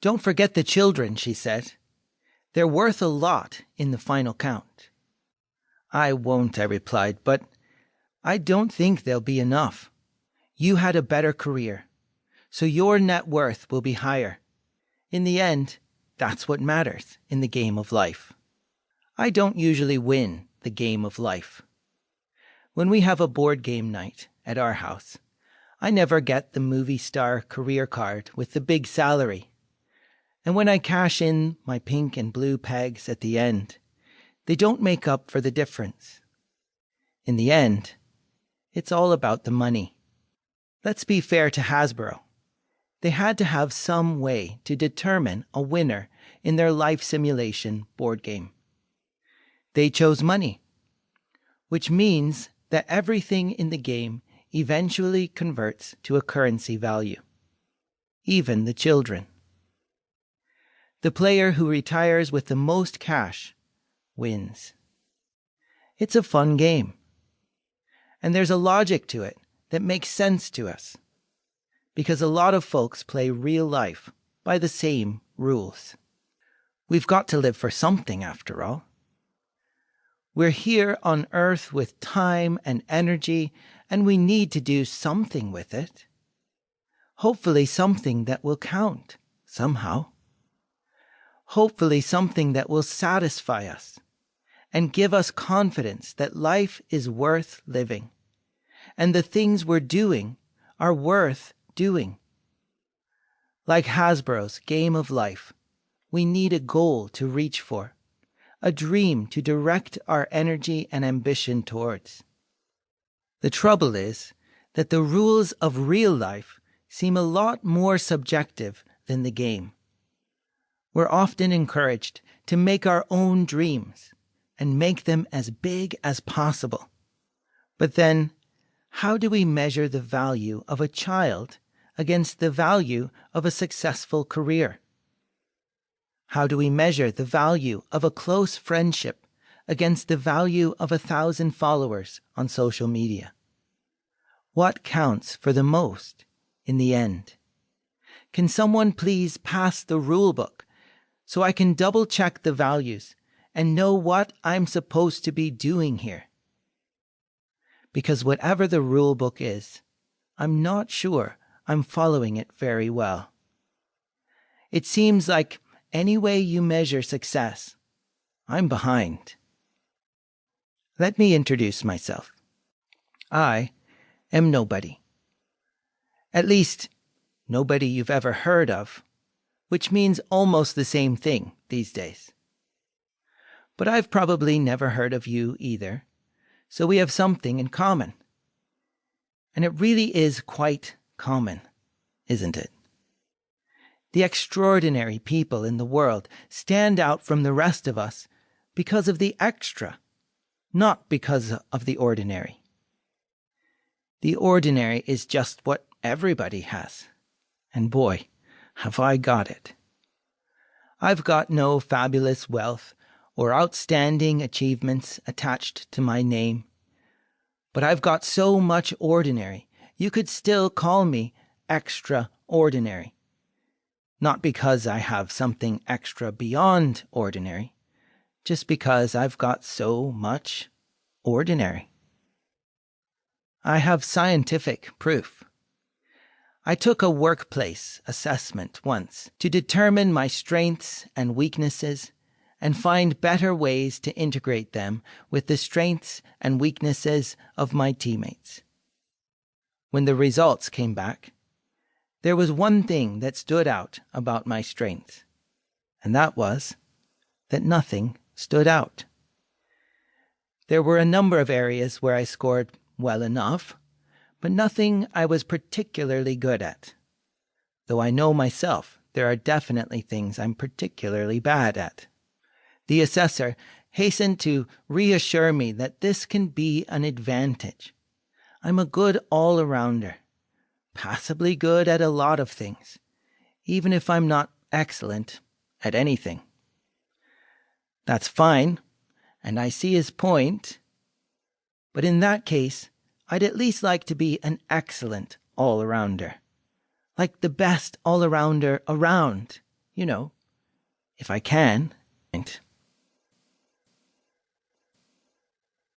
Don't forget the children, she said. They're worth a lot in the final count. I won't, I replied, but I don't think they'll be enough. You had a better career, so your net worth will be higher. In the end, that's what matters in the game of life. I don't usually win the game of life. When we have a board game night at our house, I never get the movie star career card with the big salary. And when I cash in my pink and blue pegs at the end, they don't make up for the difference. In the end, it's all about the money. Let's be fair to Hasbro. They had to have some way to determine a winner in their life simulation board game. They chose money, which means that everything in the game eventually converts to a currency value, even the children. The player who retires with the most cash wins. It's a fun game, and there's a logic to it that makes sense to us, because a lot of folks play real life by the same rules. We've got to live for something, after all. We're here on Earth with time and energy, and we need to do something with it. Hopefully something that will count, somehow. Hopefully something that will satisfy us and give us confidence that life is worth living, and the things we're doing are worth doing. Like Hasbro's game of life, we need a goal to reach for, a dream to direct our energy and ambition towards. The trouble is that the rules of real life seem a lot more subjective than the game. We're often encouraged to make our own dreams and make them as big as possible. But then, how do we measure the value of a child against the value of a successful career? How do we measure the value of a close friendship against the value of 1,000 followers on social media? What counts for the most in the end? Can someone please pass the rule book so I can double-check the values and know what I'm supposed to be doing here? Because whatever the rule book is, I'm not sure I'm following it very well. It seems like any way you measure success, I'm behind. Let me introduce myself. I am nobody. At least, nobody you've ever heard of, which means almost the same thing these days. But I've probably never heard of you either, so we have something in common. And it really is quite common, isn't it? The extraordinary people in the world stand out from the rest of us because of the extra, not because of the ordinary. The ordinary is just what everybody has. And boy, have I got it. I've got no fabulous wealth or outstanding achievements attached to my name, but I've got so much ordinary, you could still call me extraordinary. Not because I have something extra beyond ordinary, just because I've got so much ordinary. I have scientific proof. I took a workplace assessment once to determine my strengths and weaknesses and find better ways to integrate them with the strengths and weaknesses of my teammates. When the results came back, there was one thing that stood out about my strengths, and that was that nothing stood out. There were a number of areas where I scored well enough, but nothing I was particularly good at. Though I know myself there are definitely things I'm particularly bad at. The assessor hastened to reassure me that this can be an advantage. I'm a good all-arounder, passably good at a lot of things, even if I'm not excellent at anything. That's fine, and I see his point, but in that case, I'd at least like to be an excellent all-arounder, like the best all-arounder around, You know, if I can.